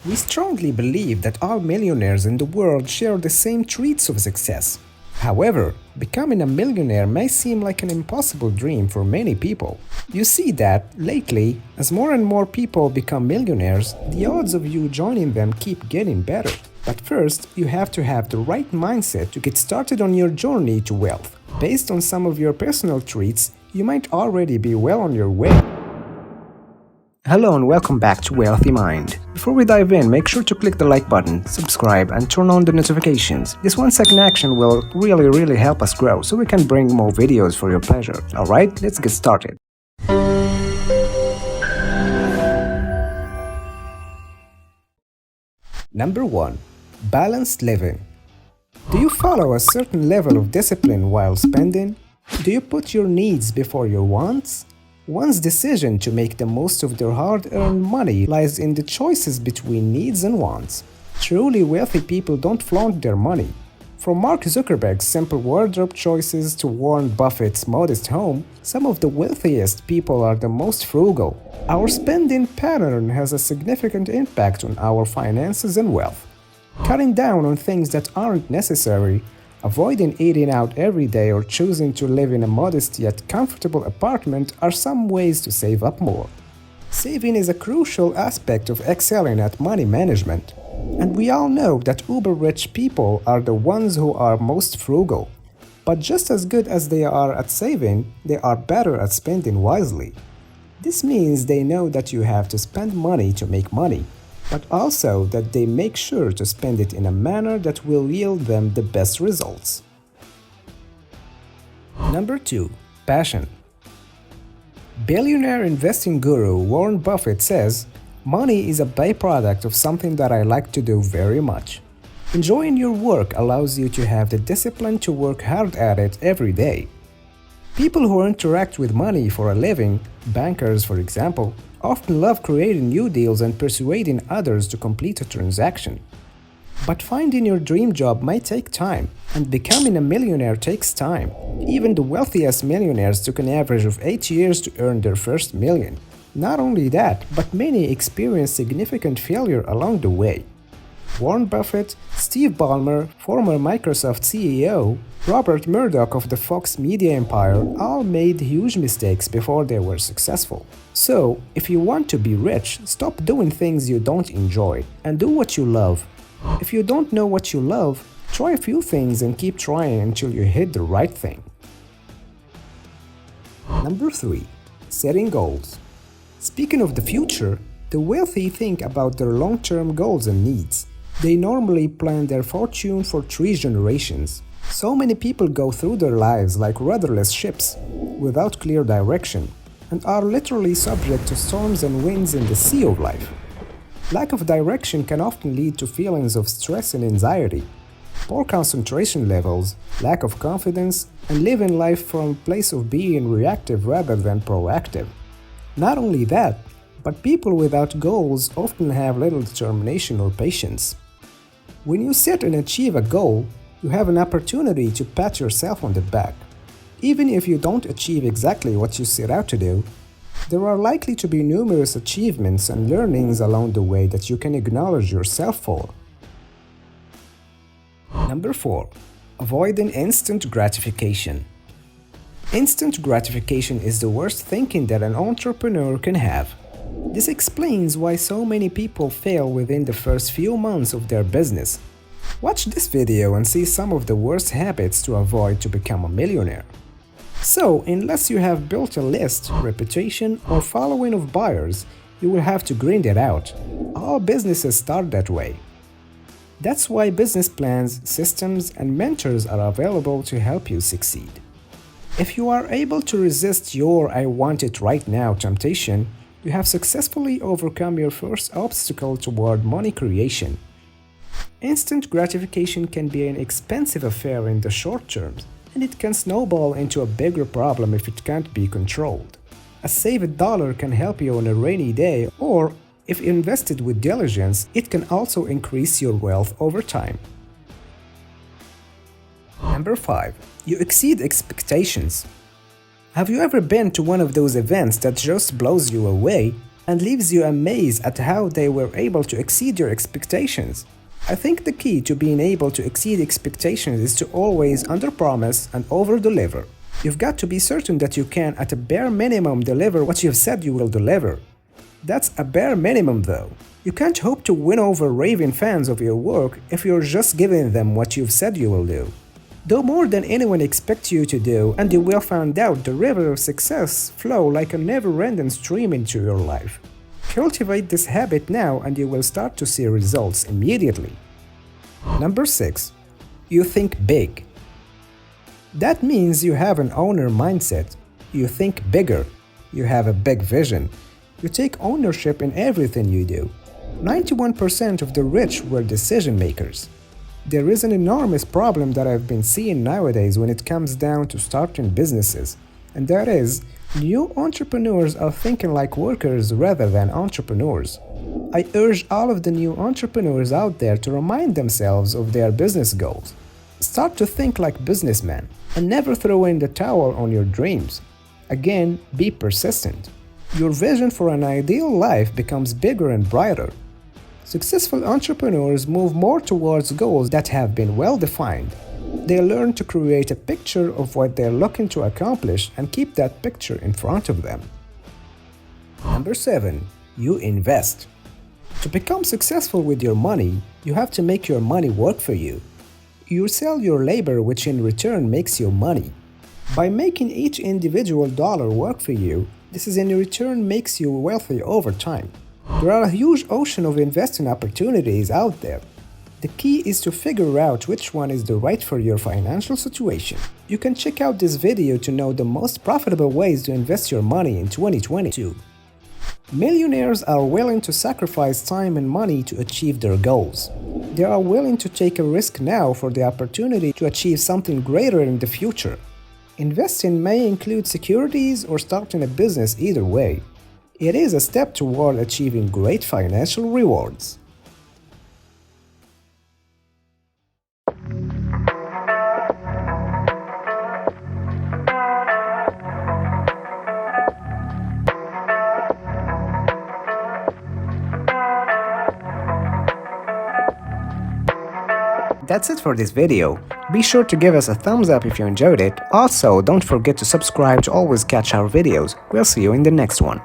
We strongly believe that all millionaires in the world share the same traits of success. However, becoming a millionaire may seem like an impossible dream for many people. You see that, lately, as more and more people become millionaires, the odds of you joining them keep getting better. But first, you have to have the right mindset to get started on your journey to wealth. Based on some of your personal traits, you might already be well on your way. Hello and welcome back to Wealthy Mind. Before we dive in, make sure to click the like button, subscribe, and turn on the notifications. This 1-second action will really help us grow so we can bring more videos for your pleasure. Alright, let's get started. Number 1. Balanced living. Do you follow a certain level of discipline while spending? Do you put your needs before your wants? One's decision to make the most of their hard-earned money lies in the choices between needs and wants. Truly wealthy people don't flaunt their money. From Mark Zuckerberg's simple wardrobe choices to Warren Buffett's modest home, some of the wealthiest people are the most frugal. Our spending pattern has a significant impact on our finances and wealth. Cutting down on things that aren't necessary, avoiding eating out every day, or choosing to live in a modest yet comfortable apartment are some ways to save up more. Saving is a crucial aspect of excelling at money management. And we all know that uber-rich people are the ones who are most frugal. But just as good as they are at saving, they are better at spending wisely. This means they know that you have to spend money to make money, but also that they make sure to spend it in a manner that will yield them the best results. Number 2. Passion. Billionaire investing guru Warren Buffett says, "Money is a byproduct of something that I like to do very much. Enjoying your work allows you to have the discipline to work hard at it every day." People who interact with money for a living, bankers for example, often love creating new deals and persuading others to complete a transaction. But finding your dream job might take time, and becoming a millionaire takes time. Even the wealthiest millionaires took an average of 8 years to earn their first million. Not only that, but many experienced significant failure along the way. Warren Buffett, Steve Ballmer, former Microsoft CEO, Robert Murdoch of the Fox media empire all made huge mistakes before they were successful. So, if you want to be rich, stop doing things you don't enjoy and do what you love. If you don't know what you love, try a few things and keep trying until you hit the right thing. Number 3. Setting goals. Speaking of the future, the wealthy think about their long-term goals and needs. They normally plan their fortune for 3 generations. So many people go through their lives like rudderless ships, without clear direction, and are literally subject to storms and winds in the sea of life. Lack of direction can often lead to feelings of stress and anxiety, poor concentration levels, lack of confidence, and living life from a place of being reactive rather than proactive. Not only that, but people without goals often have little determination or patience. When you set and achieve a goal, you have an opportunity to pat yourself on the back. Even if you don't achieve exactly what you set out to do, there are likely to be numerous achievements and learnings along the way that you can acknowledge yourself for. Number 4. Avoiding instant gratification. Instant gratification is the worst thinking that an entrepreneur can have. This explains why so many people fail within the first few months of their business. Watch this video and see some of the worst habits to avoid to become a millionaire. So, unless you have built a list, reputation, or following of buyers, you will have to grind it out. All businesses start that way. That's why business plans, systems, and mentors are available to help you succeed. If you are able to resist your "I want it right now" temptation, you have successfully overcome your first obstacle toward money creation. Instant gratification can be an expensive affair in the short term, and it can snowball into a bigger problem if it can't be controlled. A saved dollar can help you on a rainy day, or, if invested with diligence, it can also increase your wealth over time. Number 5. You exceed expectations. Have you ever been to one of those events that just blows you away? and leaves you amazed at how they were able to exceed your expectations. I think the key to being able to exceed expectations is to always underpromise and overdeliver. You've got to be certain that you can, at a bare minimum, deliver what you've said you will deliver. That's a bare minimum though. You can't hope to win over raving fans of your work if you're just giving them what you've said you will do. Do more than anyone expects you to do, and you will find out the river of success flow like a never-ending stream into your life. Cultivate this habit now and you will start to see results immediately. Number 6. You think big. That means you have an owner mindset. You think bigger. You have a big vision. You take ownership in everything you do. 91% of the rich were decision makers. There is an enormous problem that I've been seeing nowadays when it comes down to starting businesses, and that is, new entrepreneurs are thinking like workers rather than entrepreneurs. I urge all of the new entrepreneurs out there to remind themselves of their business goals. Start to think like businessmen and never throw in the towel on your dreams. Again, be persistent. Your vision for an ideal life becomes bigger and brighter. Successful entrepreneurs move more towards goals that have been well defined. They learn to create a picture of what they're looking to accomplish and keep that picture in front of them. Number 7. You invest. To become successful with your money, you have to make your money work for you. You sell your labor, which in return makes you money. By making each individual dollar work for you, this is in return makes you wealthy over time. There are a huge ocean of investing opportunities out there. The key is to figure out which one is the right for your financial situation. You can check out this video to know the most profitable ways to invest your money in 2022. Millionaires are willing to sacrifice time and money to achieve their goals. They are willing to take a risk now for the opportunity to achieve something greater in the future. Investing may include securities or starting a business. Either way, it is a step toward achieving great financial rewards. That's it for this video. Be sure to give us a thumbs up if you enjoyed it. Also, don't forget to subscribe to always catch our videos. We'll see you in the next one.